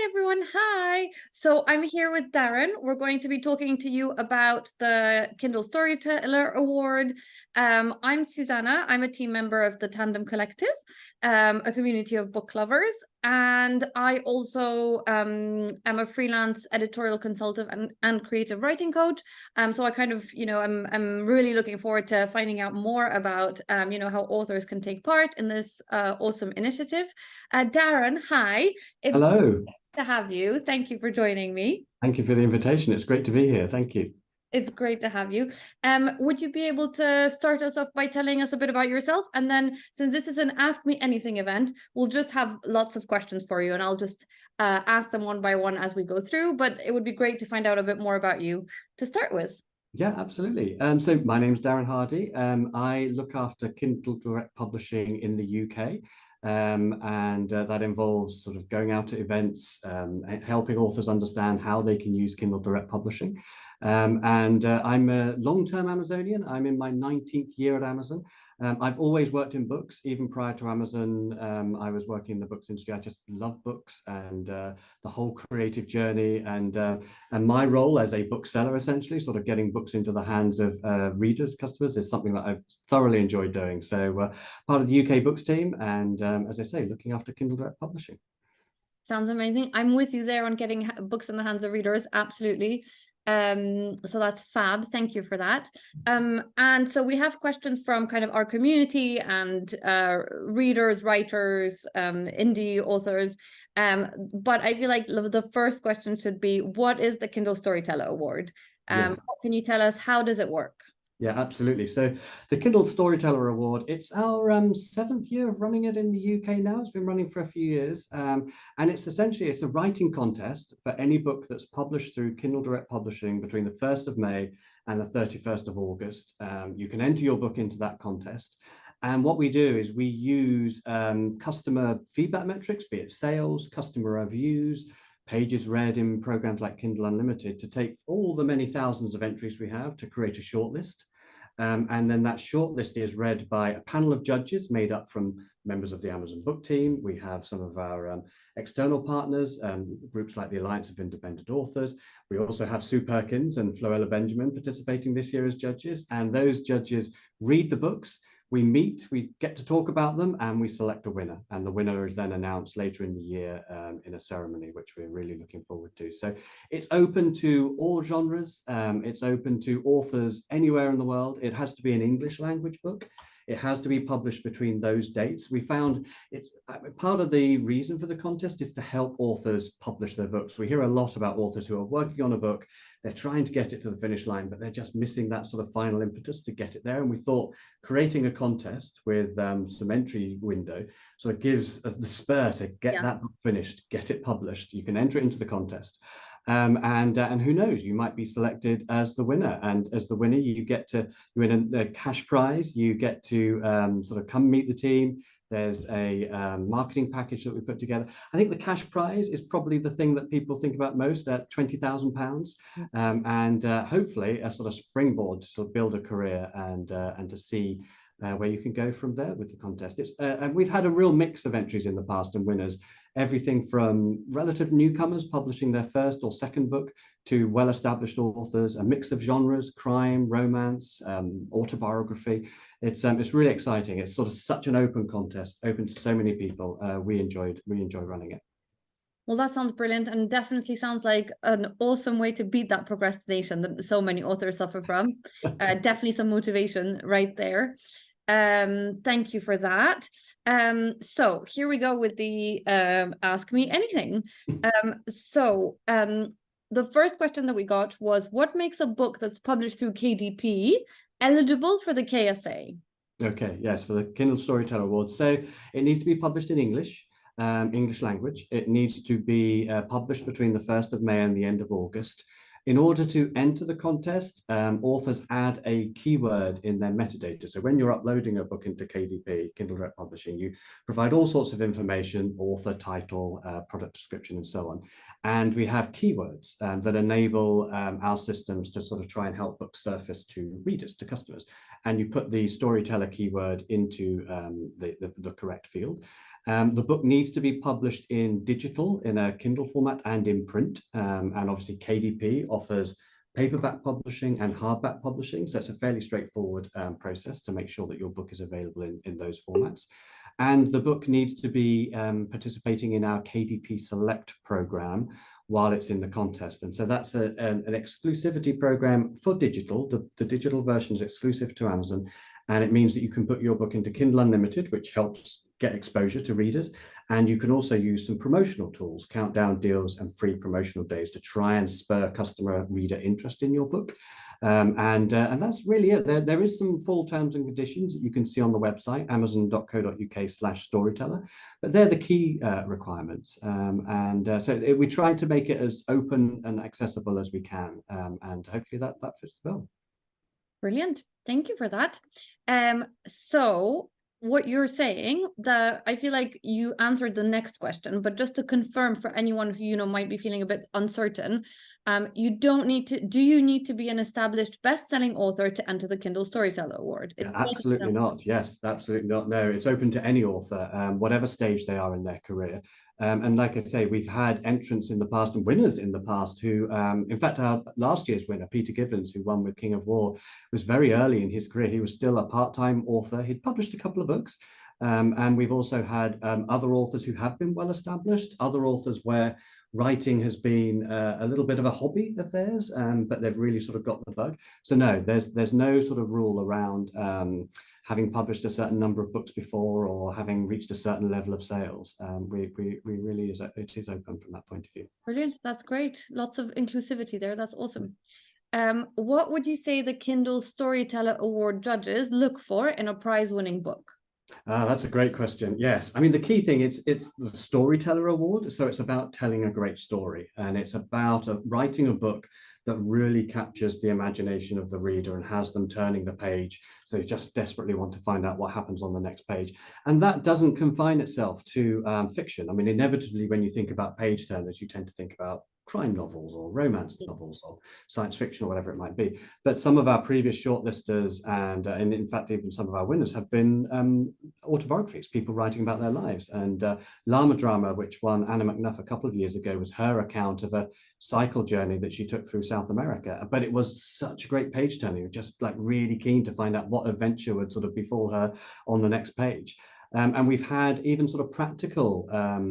everyone. Hi. So I'm here with Darren. We're going to be talking to you about the Kindle Storyteller Award. I'm Susanna. I'm a team member of the Tandem Collective, a community of book lovers. And I also am a freelance editorial consultant and creative writing coach. So I kind of, I'm really looking forward to finding out more about, how authors can take part in this awesome initiative. Darren, hi. It's Hello. great to have you. Thank you for joining me. Thank you for the invitation. It's great to be here. Thank you. It's great to have you. Would you be able to start us off by telling us a bit about yourself? And then, since this is an Ask Me Anything event, we'll just have lots of questions for you, and I'll just ask them one by one as we go through. But it would be great to find out a bit more about you to start with. Yeah, absolutely. So my name's Darren Hardy. I look after Kindle Direct Publishing in the UK. And that involves sort of going out to events, helping authors understand how they can use Kindle Direct Publishing. I'm a long-term Amazonian. I'm in my 19th year at Amazon. I've always worked in books, even prior to Amazon. I was working in the books industry. I just love books and the whole creative journey, and my role as a bookseller, essentially, sort of getting books into the hands of readers, customers, is something that I've thoroughly enjoyed doing. So part of the UK Books team, and as I say, looking after Kindle Direct Publishing. Sounds amazing. I'm with you there on getting books in the hands of readers. Absolutely. So that's fab. Thank you for that. And so we have questions from kind of our community and readers, writers, indie authors. But I feel like the first question should be, what is the Kindle Storyteller Award? Yes. Can you tell us, how does it work? Yeah, absolutely. So the Kindle Storyteller Award, it's our 7th year of running it in the UK now. It's been running for a few years. And it's a writing contest for any book that's published through Kindle Direct Publishing between the 1st of May and the 31st of August. You can enter your book into that contest. And what we do is we use customer feedback metrics, be it sales, customer reviews, pages read in programs like Kindle Unlimited, to take all the many thousands of entries we have to create a shortlist. And then that shortlist is read by a panel of judges made up from members of the Amazon book team. We have some of our external partners, groups like the Alliance of Independent Authors. We also have Sue Perkins and Floella Benjamin participating this year as judges. And those judges read the books. We meet, we get to talk about them, and we select a winner. And the winner is then announced later in the year in a ceremony, which we're really looking forward to. So it's open to all genres. It's open to authors anywhere in the world. It has to be an English language book. It has to be published between those dates. We found it's part of the reason for the contest is to help authors publish their books. We hear a lot about authors who are working on a book. They're trying to get it to the finish line, but they're just missing that sort of final impetus to get it there. And we thought creating a contest with some entry window sort of gives the spur to get that book finished, get it published. You can enter it into the contest. And who knows, you might be selected as the winner. And as the winner, you win a cash prize. You get to sort of come meet the team. There's a marketing package that we put together. I think the cash prize is probably the thing that people think about most, at £20,000, and hopefully a sort of springboard to sort of build a career and to see where you can go from there with the contest. And we've had a real mix of entries in the past and winners, everything from relative newcomers publishing their first or second book to well-established authors, a mix of genres, crime, romance, autobiography. It's really exciting. It's sort of such an open contest, open to so many people. We enjoy running it. Well, that sounds brilliant, and definitely sounds like an awesome way to beat that procrastination that so many authors suffer from. Definitely some motivation right there. Thank you for that. So here we go with the Ask Me Anything. The first question that we got was, what makes a book that's published through KDP eligible for the KSA? Okay, yes, for the Kindle Storyteller Award. So it needs to be published in English language. It needs to be published between the 1st of May and the end of August. In order to enter the contest, authors add a keyword in their metadata. So when you're uploading a book into KDP, Kindle Direct Publishing, you provide all sorts of information, author, title, product description, and so on. And we have keywords that enable our systems to sort of try and help books surface to readers, to customers. and you put the storyteller keyword into the correct field. The book needs to be published in digital, in a Kindle format, and in print. And obviously KDP offers paperback publishing and hardback publishing. So it's a fairly straightforward process to make sure that your book is available in those formats. And the book needs to be participating in our KDP Select program while it's in the contest. And so that's an exclusivity program for digital. The digital version is exclusive to Amazon. And it means that you can put your book into Kindle Unlimited, which helps get exposure to readers. And you can also use some promotional tools, countdown deals and free promotional days to try and spur customer reader interest in your book. And that's really it. There is some full terms and conditions that you can see on the website, amazon.co.uk/storyteller, but they're the key requirements. So we try to make it as open and accessible as we can. And hopefully that fits the bill. Brilliant. Thank you for that. So what you're saying, I feel like you answered the next question, but just to confirm for anyone who, might be feeling a bit uncertain, you don't need to, do you need to be an established best-selling author to enter the Kindle Storyteller Award? Yeah, absolutely not. Yes, absolutely not. No, it's open to any author, whatever stage they are in their career. And like I say, we've had entrants in the past and winners in the past who, in fact, our last year's winner, Peter Gibbons, who won with King of War, was very early in his career. He was still a part-time author. He'd published a couple of books. And we've also had other authors who have been well established, other authors where writing has been a little bit of a hobby of theirs, but they've really sort of got the bug. So no, there's no sort of rule around having published a certain number of books before or having reached a certain level of sales. We really it is open from that point of view. Brilliant. That's great. Lots of inclusivity there. That's awesome. What would you say the Kindle Storyteller Award judges look for in a prize-winning book? That's a great question. Yes, I mean, the key thing, it's the Storyteller Award. So it's about telling a great story, and it's about writing a book that really captures the imagination of the reader and has them turning the page. So they just desperately want to find out what happens on the next page. And that doesn't confine itself to fiction. I mean, inevitably, when you think about page turners, you tend to think about crime novels or romance novels or science fiction or whatever it might be. But some of our previous shortlisters and in fact, even some of our winners have been autobiographies, people writing about their lives. And Llama Drama, which won Anna McNuff a couple of years ago, was her account of a cycle journey that she took through South America. But it was such a great page turner, just like really keen to find out what adventure would sort of befall her on the next page. And we've had even sort of practical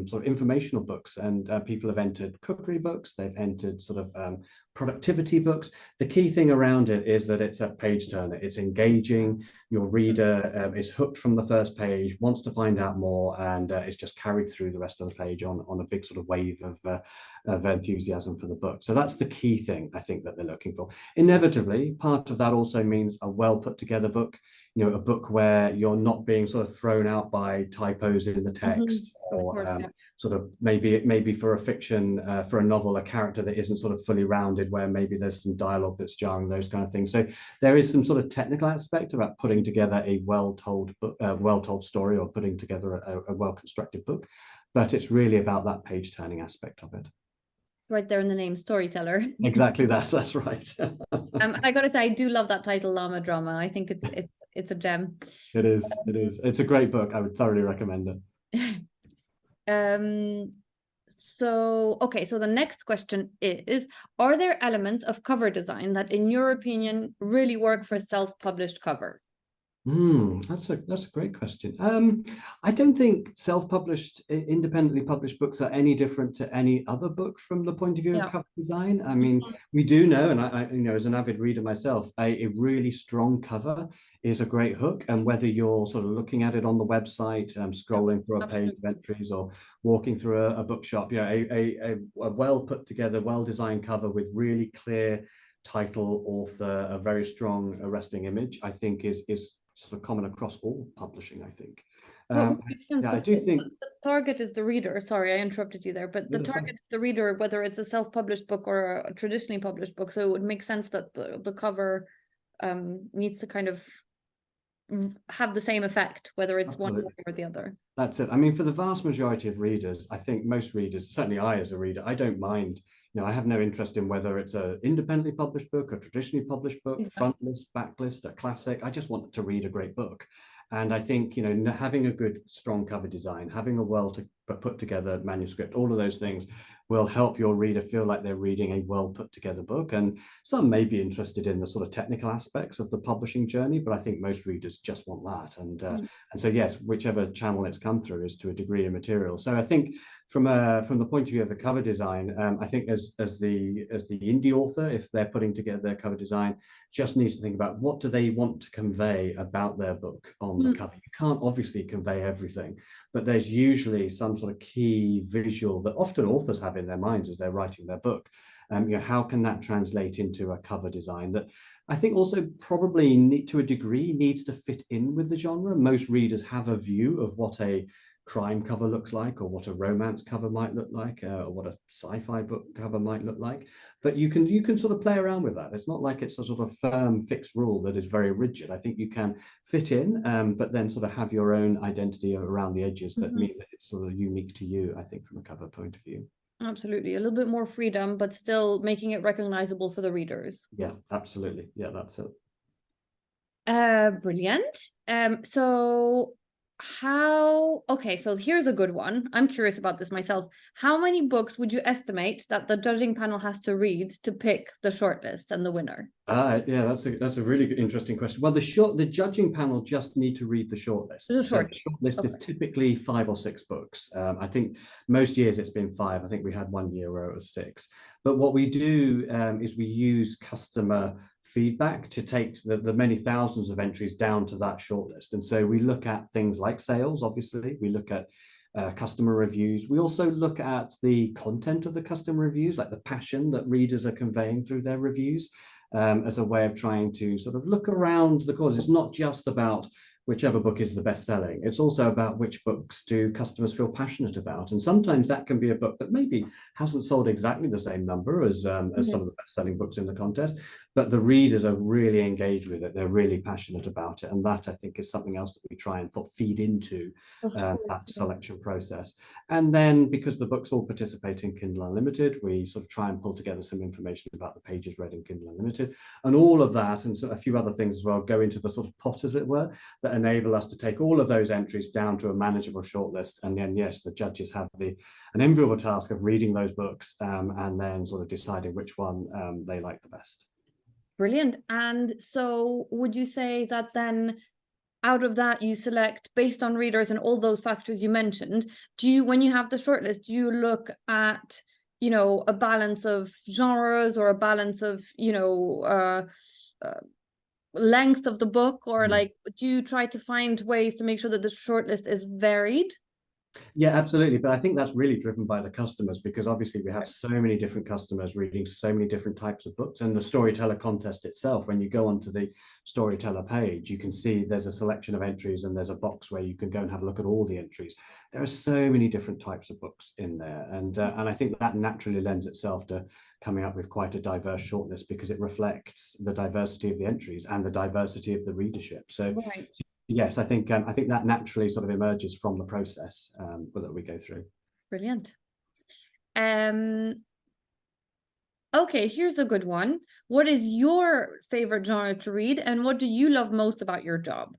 sort of informational books, and people have entered cookery books, they've entered sort of productivity books. The key thing around it is that it's a page turner, it's engaging, your reader is hooked from the first page, wants to find out more, and is just carried through the rest of the page on a big sort of wave of enthusiasm for the book. So that's the key thing I think that they're looking for. Inevitably, part of that also means a well put together book, a book where you're not being sort of thrown out by typos in the text, or sort of maybe for a fiction, for a novel, a character that isn't sort of fully rounded, where maybe there's some dialogue that's jarring, those kind of things. So there is some sort of technical aspect about putting together a well-told story, or putting together a well-constructed book, but it's really about that page turning aspect of it. Right there in the name, storyteller. Exactly that. That's right. I gotta say, I do love that title, Llama Drama. I think it's a gem. It is. It's a great book. I would thoroughly recommend it. So the next question is, are there elements of cover design that, in your opinion, really work for self-published cover? That's a great question. I don't think self-published, independently published books are any different to any other book from the point of view of cover design. I mean, we do know, and I as an avid reader myself, a really strong cover is a great hook. And whether you're sort of looking at it on the website, scrolling through a page of entries, or walking through a bookshop, a well put together, well designed cover with really clear title, author, a very strong arresting image, I think is sort of common across all publishing, I think. I do think the target is the reader. Sorry, I interrupted you there, but the target is the reader, whether it's a self-published book or a traditionally published book. So it would make sense that the cover needs to kind of have the same effect, whether it's one or the other. That's it. I mean, for the vast majority of readers, I think most readers, certainly I as a reader, I don't mind I have no interest in whether it's an independently published book, a traditionally published book, Exactly. front list, back list, a classic. I just want to read a great book. And I think, having a good, strong cover design, having a put together manuscript, all of those things will help your reader feel like they're reading a well put together book. And some may be interested in the sort of technical aspects of the publishing journey, but I think most readers just want that. And so, yes, whichever channel it's come through is to a degree immaterial. So I think from the point of view of the cover design, I think as the indie author, if they're putting together their cover design, just needs to think about what do they want to convey about their book on the cover. You can't obviously convey everything, but there's usually some sort of key visual that often authors have in their minds as they're writing their book. How can that translate into a cover design that I think also probably to a degree needs to fit in with the genre? Most readers have a view of what a crime cover looks like, or what a romance cover might look like, or what a sci-fi book cover might look like. But you can sort of play around with that. It's not like it's a sort of firm fixed rule that is very rigid. I think you can fit in, but then sort of have your own identity around the edges that mean that it's sort of unique to you, I think, from a cover point of view. Absolutely. A little bit more freedom, but still making it recognizable for the readers. Yeah, absolutely. Yeah, that's it. Brilliant. Okay, so here's a good one. I'm curious about this myself. How many books would you estimate that the judging panel has to read to pick the shortlist and the winner? Yeah, that's a really good, interesting question. Well, the judging panel just need to read the shortlist. The So the shortlist. shortlist is typically 5 or 6 books. I think most years it's been 5. I think we had one year where it was 6. But what we do is we use customer feedback to take the many thousands of entries down to that shortlist. And so we look at things like sales, obviously. We look at customer reviews. We also look at the content of the customer reviews, like the passion that readers are conveying through their reviews, as a way of trying to sort of look around the corners. It's not just about whichever book is the best selling. It's also about which books do customers feel passionate about. And sometimes that can be a book that maybe hasn't sold exactly the same number as some of the best selling books in the contest, but the readers are really engaged with it. They're really passionate about it. And that, I think, is something else that we try and feed into that selection process. And then because the books all participate in Kindle Unlimited, we sort of try and pull together some information about the pages read in Kindle Unlimited. And all of that, and so a few other things as well, go into the sort of pot, as it were, that enable us to take all of those entries down to a manageable shortlist. And then, yes, the judges have an enviable task of reading those books and then sort of deciding which one they like the best. Brilliant. And so would you say that then out of that you select based on readers and all those factors you mentioned, when you have the shortlist, do you look at, a balance of genres or a balance of, length of the book, or like, do you try to find ways to make sure that the shortlist is varied? Yeah, absolutely. But I think that's really driven by the customers, because obviously we have so many different customers reading so many different types of books. And the storyteller contest itself, when you go onto the storyteller page, you can see there's a selection of entries and there's a box where you can go and have a look at all the entries. There are so many different types of books in there. And I think that naturally lends itself to coming up with quite a diverse shortlist, because it reflects the diversity of the entries and the diversity of the readership. So yes, I think that naturally sort of emerges from the process that we go through. Brilliant. Okay, here's a good one. What is your favorite genre to read, and what do you love most about your job?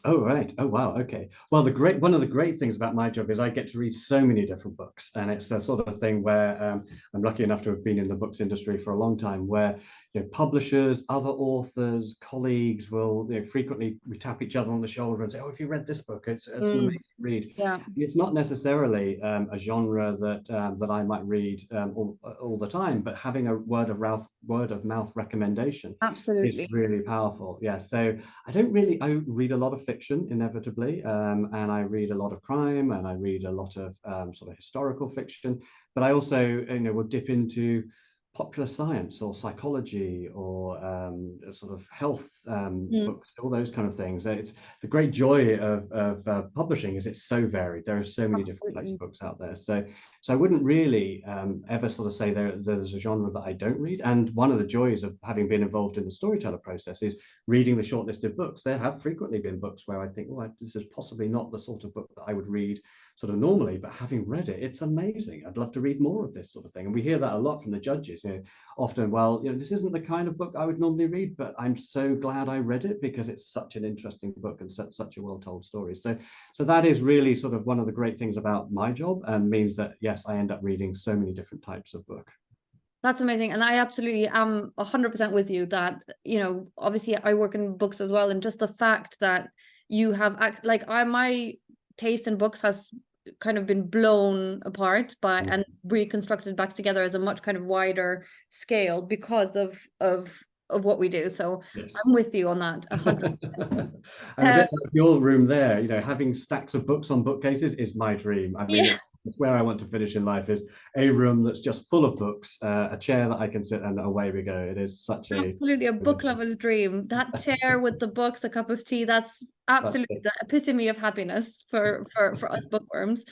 Oh, right. Oh, wow. Okay. Well, one of the great things about my job is I get to read so many different books. And it's the sort of thing where I'm lucky enough to have been in the books industry for a long time, where publishers, other authors, colleagues will frequently we tap each other on the shoulder and say, oh, if you read this book, it's an amazing read. Yeah. It's not necessarily a genre that I might read all the time, but having a word of mouth recommendation Absolutely is really powerful. Yeah. So I read a lot of fiction, inevitably, and I read a lot of crime, and I read a lot of sort of historical fiction, but I also will dip into popular science or psychology or sort of health books, all those kind of things. It's the great joy of publishing is it's so varied. There are so many different types of books out there. So I wouldn't really ever sort of say there's a genre that I don't read. And one of the joys of having been involved in the storyteller process is reading the shortlisted books. There have frequently been books where I think, oh, this is possibly not the sort of book that I would read sort of normally, but having read it, it's amazing. I'd love to read more of this sort of thing. And we hear that a lot from the judges, often, well, this isn't the kind of book I would normally read, but I'm so glad I read it because it's such an interesting book and such a well-told story. So that is really sort of one of the great things about my job, and means that, yes, I end up reading so many different types of book. That's amazing. And I absolutely am 100% with you that, obviously I work in books as well. And just the fact that you have, my taste in books has kind of been blown apart and reconstructed back together as a much kind of wider scale because of what we do. So yes. I'm with you on that 100%. And a bit like your room there, having stacks of books on bookcases is my dream. I mean, it's where I want to finish in life, is a room that's just full of books, a chair that I can sit, and away we go. It is such absolutely a book lover's dream. That chair with the books, a cup of tea, that's absolutely the epitome of happiness for us bookworms.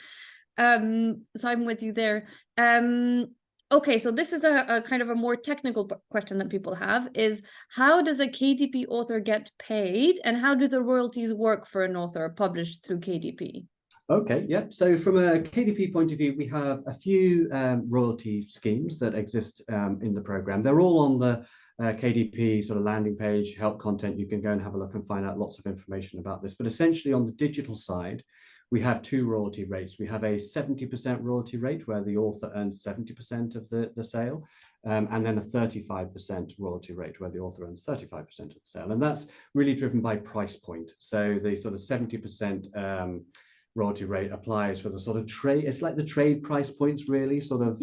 So I'm with you there. Okay, so this is a kind of a more technical question that people have, is how does a KDP author get paid, and how do the royalties work for an author published through KDP? Okay, yeah. So from a KDP point of view, we have a few royalty schemes that exist in the program. They're all on the KDP sort of landing page, help content. You can go and have a look and find out lots of information about this. But essentially on the digital side, we have two royalty rates. We have a 70% royalty rate where the author earns 70% of the sale, and then a 35% royalty rate where the author earns 35% of the sale. And that's really driven by price point. So the sort of 70% royalty rate applies for the sort of trade, it's like the trade price points really sort of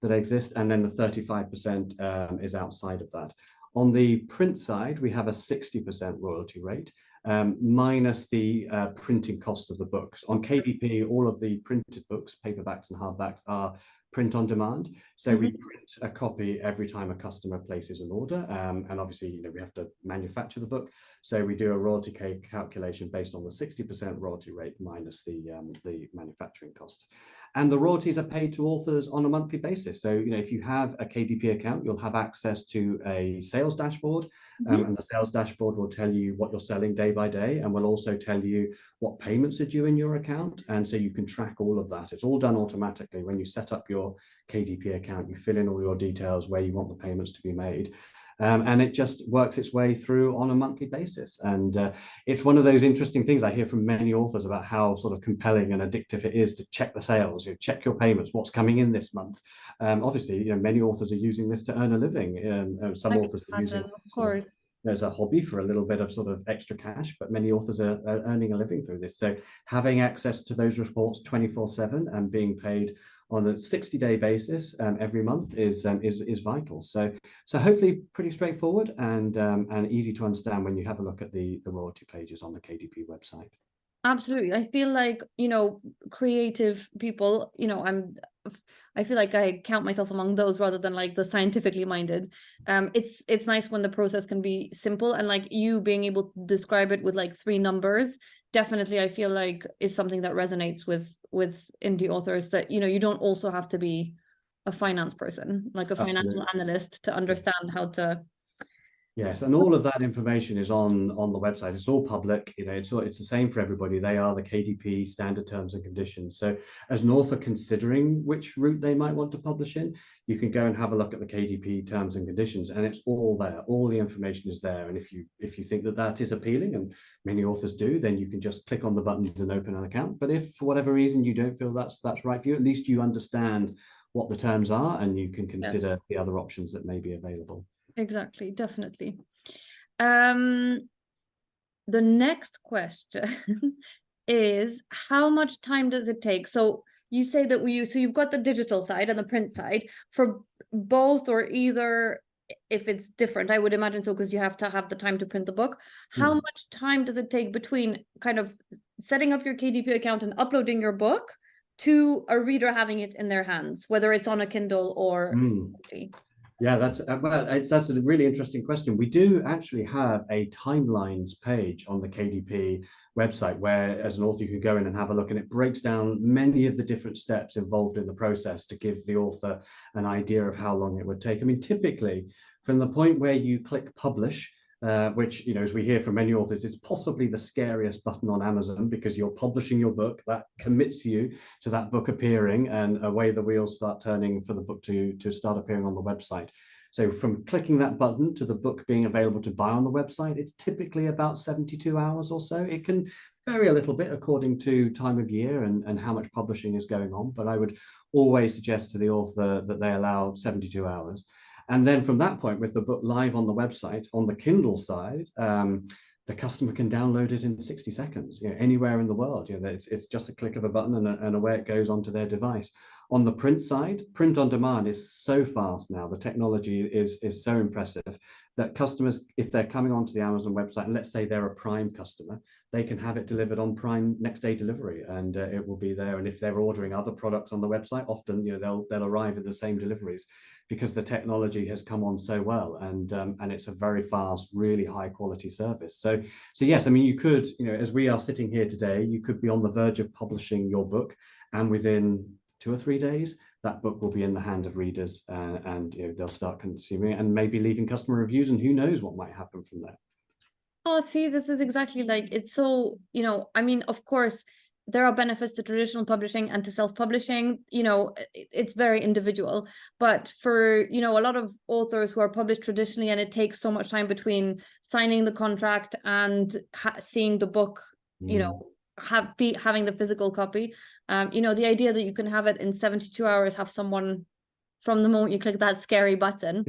that exist, and then the 35% is outside of that. On the print side, we have a 60% royalty rate, minus the printing costs of the books. On KDP, all of the printed books, paperbacks and hardbacks, are print on demand. So we print a copy every time a customer places an order. And obviously, we have to manufacture the book. So we do a royalty calculation based on the 60% royalty rate minus the manufacturing costs. And the royalties are paid to authors on a monthly basis. So, if you have a KDP account, you'll have access to a sales dashboard, and the sales dashboard will tell you what you're selling day by day, and will also tell you what payments are due in your account. And so you can track all of that. It's all done automatically. When you set up your KDP account, you fill in all your details where you want the payments to be made. And it just works its way through on a monthly basis. And it's one of those interesting things I hear from many authors about how sort of compelling and addictive it is to check the sales, check your payments, what's coming in this month. Obviously, many authors are using this to earn a living. Some authors are using it sort of as a hobby for a little bit of sort of extra cash, but many authors are earning a living through this. So having access to those reports 24/7 and being paid on a 60-day basis every month is vital. So hopefully pretty straightforward and easy to understand when you have a look at the royalty pages on the KDP website. Absolutely. I feel like, creative people, I feel like I count myself among those rather than like the scientifically minded. It's nice when the process can be simple, and like you being able to describe it with like 3 numbers, definitely I feel like is something that resonates with indie authors, that, you don't also have to be a finance person, like a financial analyst, to understand how to. Yes, and all of that information is on the website. It's all public. It's the same for everybody. They are the KDP standard terms and conditions. So as an author considering which route they might want to publish in, you can go and have a look at the KDP terms and conditions, and it's all there. All the information is there. And if you think that is appealing, and many authors do, then you can just click on the buttons and open an account. But if for whatever reason you don't feel that's right for you, at least you understand what the terms are, and you can consider the other options that may be available. Exactly, definitely. The next question is, how much time does it take? So you say that you've got the digital side and the print side for both, or either, if it's different, I would imagine so, because you have to have the time to print the book. How much time does it take between kind of setting up your KDP account and uploading your book to a reader having it in their hands, whether it's on a Kindle or Yeah, that's a really interesting question. We do actually have a timelines page on the KDP website where, as an author, you can go in and have a look, and it breaks down many of the different steps involved in the process to give the author an idea of how long it would take. I mean, typically, from the point where you click publish which, as we hear from many authors, is possibly the scariest button on Amazon, because you're publishing your book. That commits you to that book appearing, and away the wheels start turning for the book to start appearing on the website. So from clicking that button to the book being available to buy on the website, it's typically about 72 hours or so. It can vary a little bit according to time of year and how much publishing is going on, but I would always suggest to the author that they allow 72 hours. And then from that point, with the book live on the website, on the Kindle side, the customer can download it in 60 seconds, anywhere in the world. It's just a click of a button and away it goes onto their device. On the print side, print on demand is so fast now. The technology is so impressive that customers, if they're coming onto the Amazon website, and let's say they're a Prime customer, they can have it delivered on Prime next day delivery, and it will be there. And if they're ordering other products on the website, often they'll arrive in the same deliveries, because the technology has come on so well, and it's a very fast, really high quality service. So yes, I mean, you could, as we are sitting here today, you could be on the verge of publishing your book, and within 2 or 3 days, that book will be in the hand of readers, and they'll start consuming it and maybe leaving customer reviews, and who knows what might happen from there. Oh, see, this is exactly like, it's so, I mean, of course, there are benefits to traditional publishing and to self-publishing. It's very individual, but for, a lot of authors who are published traditionally, and it takes so much time between signing the contract and seeing the book, having the physical copy. The idea that you can have it in 72 hours, have someone from the moment you click that scary button,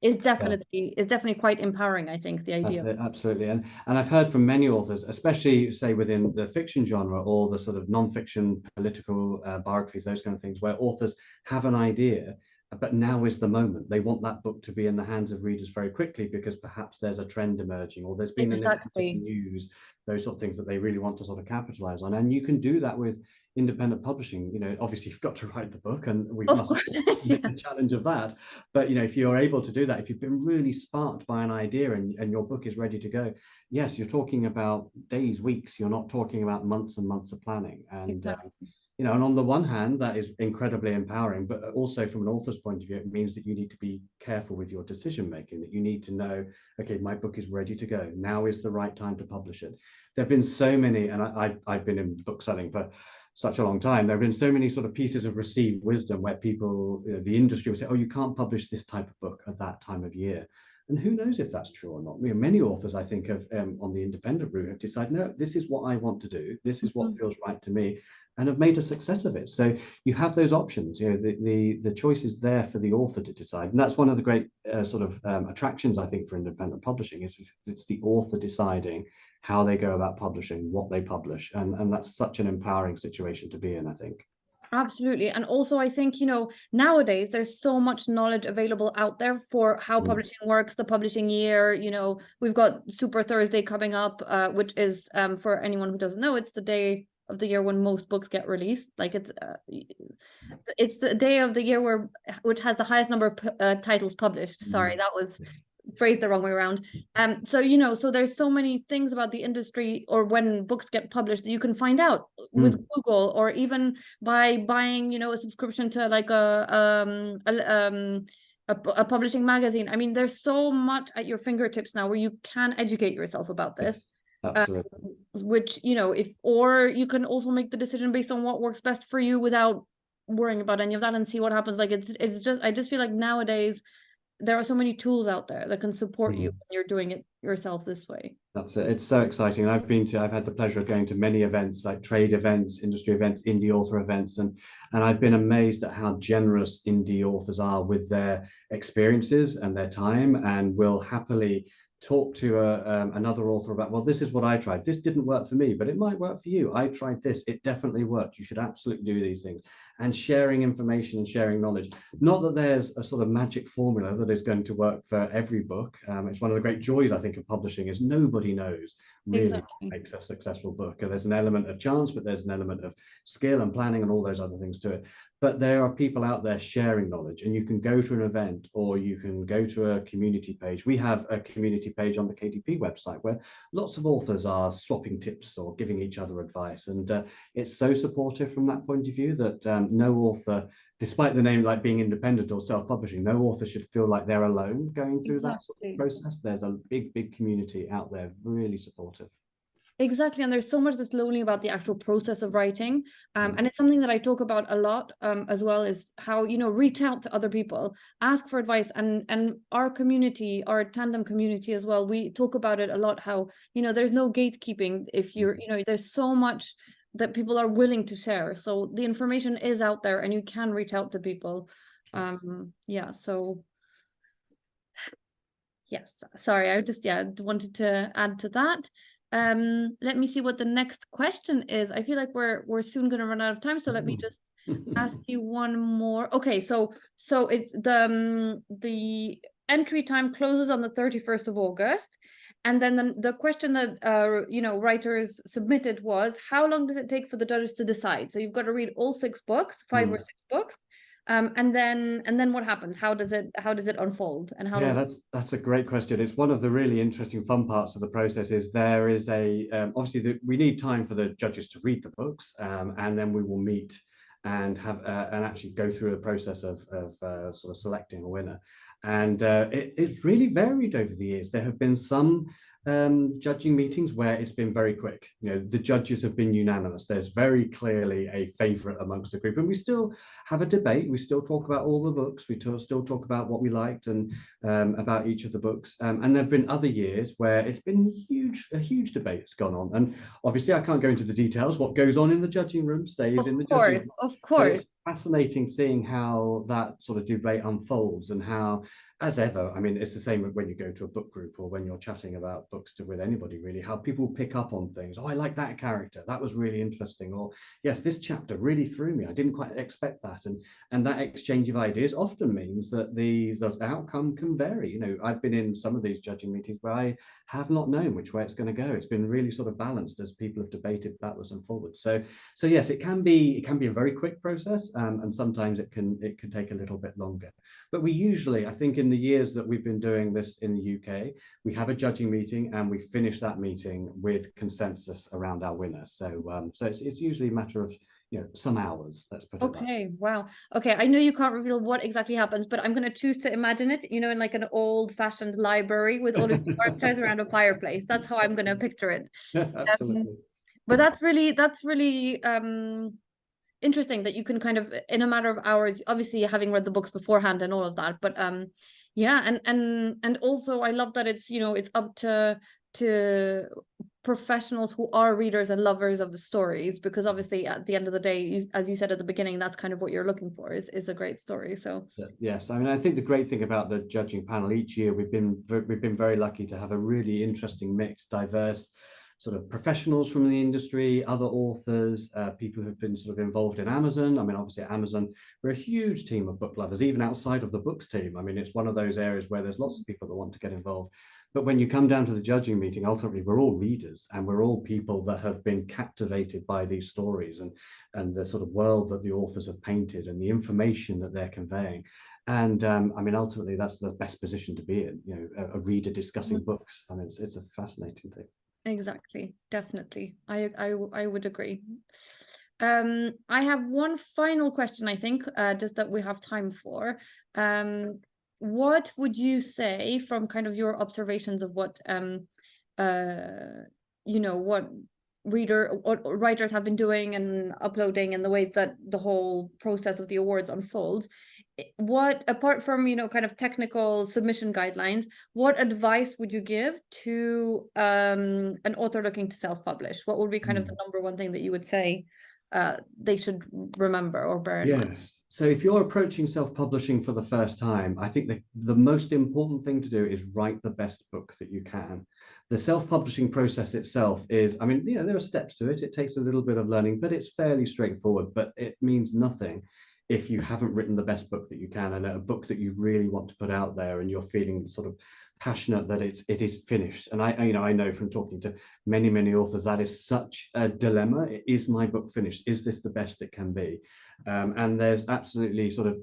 is definitely quite empowering, I think, the idea. That's it, absolutely. And I've heard from many authors, especially say within the fiction genre or the sort of non-fiction political biographies, those kind of things, where authors have an idea, but now is the moment. They want that book to be in the hands of readers very quickly, because perhaps there's a trend emerging, or there's been an news, those sort of things that they really want to sort of capitalize on. And you can do that with independent publishing. Obviously you've got to write the book, and we must admit the challenge of that. But if you're able to do that, if you've been really sparked by an idea and your book is ready to go, yes, you're talking about days, weeks. You're not talking about months and months of planning. And exactly. and on the one hand, that is incredibly empowering, but also from an author's point of view, it means that you need to be careful with your decision making, that you need to know, okay, my book is ready to go. Now is the right time to publish it. There have been so many, and I've been in book selling for such a long time. There have been so many sort of pieces of received wisdom where people, the industry would say, oh, you can't publish this type of book at that time of year. And who knows if that's true or not. Many authors, I think, have on the independent route have decided, no, this is what I want to do. This is what feels right to me, and have made a success of it. So you have those options. The choice is there for the author to decide, and that's one of the great attractions, I think, for independent publishing. It's the author deciding how they go about publishing, what they publish, and that's such an empowering situation to be in, I think. Absolutely. And also, I think, nowadays there's so much knowledge available out there for how publishing works, the publishing year. We've got Super Thursday coming up, which is, for anyone who doesn't know, it's the day of the year when most books get released. Like it's the day of the year which has the highest number of titles published. Sorry, that was phrased the wrong way around. So there's so many things about the industry, or when books get published, that you can find out with Google, or even by buying, a subscription to like a publishing magazine. I mean, there's so much at your fingertips now where you can educate yourself about this. Absolutely. Which, or you can also make the decision based on what works best for you without worrying about any of that, and see what happens. Like I just feel like nowadays there are so many tools out there that can support you when you're doing it yourself this way. That's it. It's so exciting. I've had the pleasure of going to many events, like trade events, industry events, indie author events, and I've been amazed at how generous indie authors are with their experiences and their time, and will happily talk to another author about, well, this is what I tried. This didn't work for me, but it might work for you. I tried this. It definitely worked. You should absolutely do these things. And sharing information and sharing knowledge. Not that there's a sort of magic formula that is going to work for every book. It's one of the great joys, I think, of publishing, is nobody knows really what makes a successful book. There's an element of chance, but there's an element of skill and planning and all those other things to it. But there are people out there sharing knowledge, and you can go to an event, or you can go to a community page. We have a community page on the KDP website where lots of authors are swapping tips or giving each other advice. And it's so supportive from that point of view that no author despite the name like being independent or self-publishing, no author should feel like they're alone going through that sort of Exactly. process. There's a big community out there, really supportive. Exactly. And there's so much that's lonely about the actual process of writing. And it's something that I talk about a lot as well, is how, reach out to other people, ask for advice. And our community, our Tandem community as well, we talk about it a lot, how, there's no gatekeeping. If you're, there's so much that people are willing to share. So the information is out there and you can reach out to people. Yeah, so yes, sorry, I just wanted to add to that. Let me see what the next question is. I feel like we're soon going to run out of time, so let me just ask you one more. Okay, so it the entry time closes on the 31st of August, and then the question that writers submitted was, how long does it take for the judges to decide? So you've got to read all 6 books, 5 or 6 books. And then what happens? How does it unfold? And how long? That's a great question. It's one of the really interesting fun parts of the process. Is there is a obviously we need time for the judges to read the books, and then we will meet and have and actually go through a process of sort of selecting a winner. And it's really varied over the years. There have been some judging meetings where it's been very quick. The judges have been unanimous. There's very clearly a favorite amongst the group, and we still have a debate. We still talk about all the books. We still talk about what we liked and about each of the books. And there have been other years where it's been a huge debate that's gone on. And obviously, I can't go into the details. What goes on in the judging room stays in the judging room. Of But course. it's fascinating seeing how that sort of debate unfolds, and how, as ever, I mean, it's the same when you go to a book group or when you're chatting about books with anybody, really, how people pick up on things. Oh, I like that character. That was really interesting. Or, yes, this chapter really threw me. I didn't quite expect that. And that exchange of ideas often means that the outcome can vary. I've been in some of these judging meetings where I have not known which way it's going to go. It's been really sort of balanced as people have debated backwards and forwards. So yes, it can be a very quick process, and sometimes it can take a little bit longer. But we usually, I think, in the years that we've been doing this in the UK, we have a judging meeting and we finish that meeting with consensus around our winner. So it's usually a matter of some hours. Let's put it that way. Okay, wow. Okay, I know you can't reveal what exactly happens, but I'm going to choose to imagine it, in like an old-fashioned library with all of the armchairs around a fireplace. That's how I'm going to picture it. Absolutely. But that's really interesting that you can kind of, in a matter of hours, obviously having read the books beforehand and all of that, but yeah, and also I love that it's it's up to professionals who are readers and lovers of the stories, because obviously at the end of the day, as you said at the beginning, that's kind of what you're looking for, is a great story. So yes, I mean, I think the great thing about the judging panel, each year we've been very lucky to have a really interesting mix, diverse sort of professionals from the industry, other authors, people who've been sort of involved in Amazon. I mean, obviously at Amazon, we're a huge team of book lovers, even outside of the books team. I mean, it's one of those areas where there's lots of people that want to get involved. But when you come down to the judging meeting, ultimately, we're all readers, and we're all people that have been captivated by these stories and the sort of world that the authors have painted and the information that they're conveying. And I mean, ultimately, that's the best position to be in, a reader discussing books. I mean, it's a fascinating thing. exactly, definitely, I would agree. I have one final question, I think, just that we have time for. What would you say, from kind of your observations of what what writers have been doing and uploading, and the way that the whole process of the awards unfolds, what, apart from kind of technical submission guidelines, what advice would you give to an author looking to self-publish? What would be kind of the number one thing that you would say they should remember or bear in mind? Yes. So if you're approaching self-publishing for the first time, I think the most important thing to do is write the best book that you can. The self-publishing process itself is, I mean, there are steps to it. It takes a little bit of learning, but it's fairly straightforward. But it means nothing if you haven't written the best book that you can, and a book that you really want to put out there, and you're feeling sort of passionate that it is finished. And I know from talking to many authors, that is such a dilemma. Is my book finished? Is this the best it can be? And there's absolutely sort of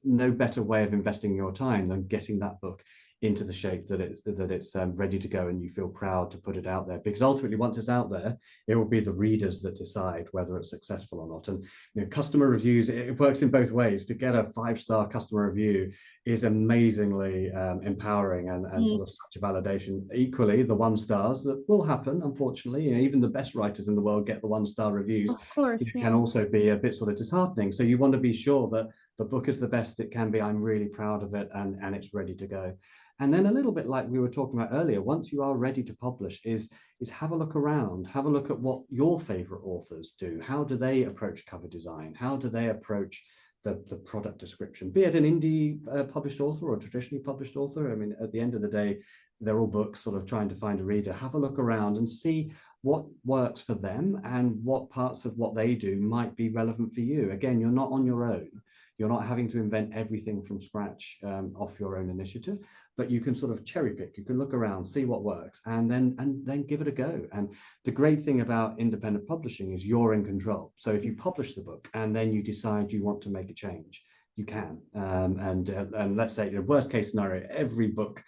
no better way of investing your time than getting that book into the shape that it's ready to go, and you feel proud to put it out there. Because ultimately, once it's out there, it will be the readers that decide whether it's successful or not. And customer reviews, it works in both ways. To get a 5-star customer review is amazingly empowering and sort of such a validation. Equally, the 1 stars that will happen, unfortunately, even the best writers in the world get the 1-star reviews. Of course, Can also be a bit sort of disheartening. So you want to be sure that the book is the best it can be. I'm really proud of it, and it's ready to go. And then a little bit like we were talking about earlier, once you are ready to publish, is have a look around, have a look at what your favorite authors do. How do they approach cover design? How do they approach the product description, be it an indie published author or a traditionally published author? I mean, at the end of the day, they're all books sort of trying to find a reader. Have a look around and see what works for them and what parts of what they do might be relevant for you. Again, you're not on your own. You're not having to invent everything from scratch off your own initiative, but you can sort of cherry pick. You can look around, see what works, and then give it a go. And the great thing about independent publishing is you're in control. So if you publish the book and then you decide you want to make a change, you can. And let's say, worst case scenario, every book,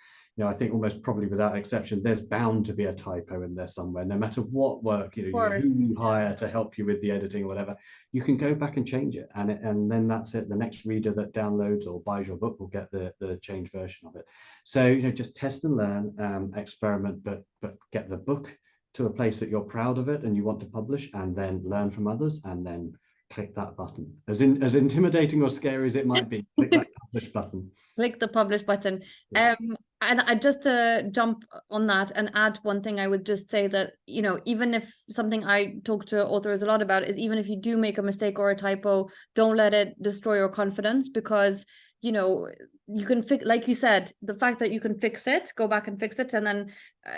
I think almost probably without exception, there's bound to be a typo in there somewhere. No matter what work, who you hire to help you with the editing or whatever, you can go back and change it, and then that's it. The next reader that downloads or buys your book will get the changed version of it. So just test and learn, experiment, but get the book to a place that you're proud of it and you want to publish, and then learn from others, and then click that button. As intimidating or scary as it might be, click that publish button. Click the publish button. Yeah. And I just to jump on that and add one thing, I would just say that, even if something I talk to authors a lot about is, even if you do make a mistake or a typo, don't let it destroy your confidence, because you can fix, like you said, the fact that you can fix it, go back and fix it, and then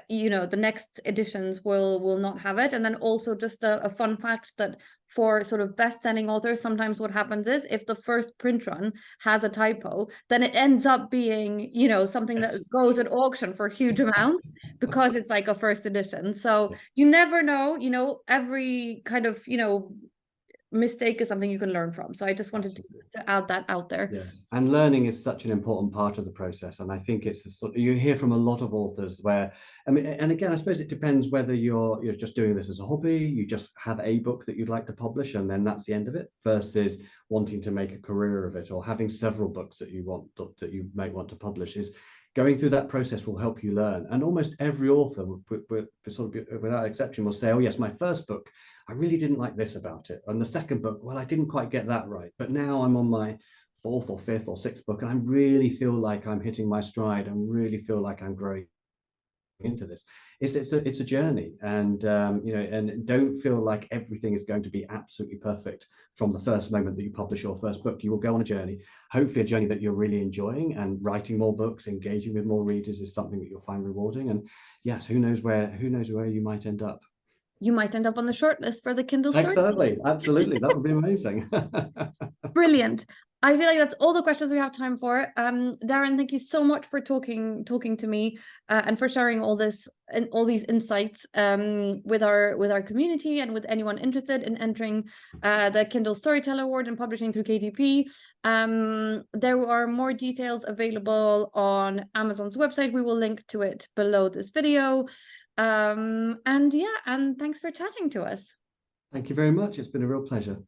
the next editions will not have it. And then also just a fun fact that for sort of best-selling authors, sometimes what happens is, if the first print run has a typo, then it ends up being something that goes at auction for huge amounts, because it's like a first edition. So you never know, every kind of mistake is something you can learn from. So I just wanted to add that out there. Yes, and learning is such an important part of the process, and I think it's the sort you hear from a lot of authors where, I mean, and again, I suppose it depends whether you're just doing this as a hobby, you just have a book that you'd like to publish and then that's the end of it, versus wanting to make a career of it, or having several books that you might want to publish. Is going through that process will help you learn. And almost every author, sort of without exception, will say, oh yes, my first book, I really didn't like this about it. And the second book, well, I didn't quite get that right. But now I'm on my 4th or 5th or 6th book, and I really feel like I'm hitting my stride and really feel like I'm growing into this. It's a journey, and and don't feel like everything is going to be absolutely perfect from the first moment that you publish your first book. You will go on a journey, hopefully a journey that you're really enjoying, and writing more books, engaging with more readers is something that you'll find rewarding. And yes, who knows where you might end up. You might end up on the shortlist for the Kindle Story. Exactly, absolutely, that would be amazing. Brilliant. I feel like that's all the questions we have time for. Darren, thank you so much for talking to me and for sharing all this and all these insights with our community and with anyone interested in entering the Kindle Storyteller Award and publishing through KDP. There are more details available on Amazon's website. We will link to it below this video. And thanks for chatting to us. Thank you very much. It's been a real pleasure.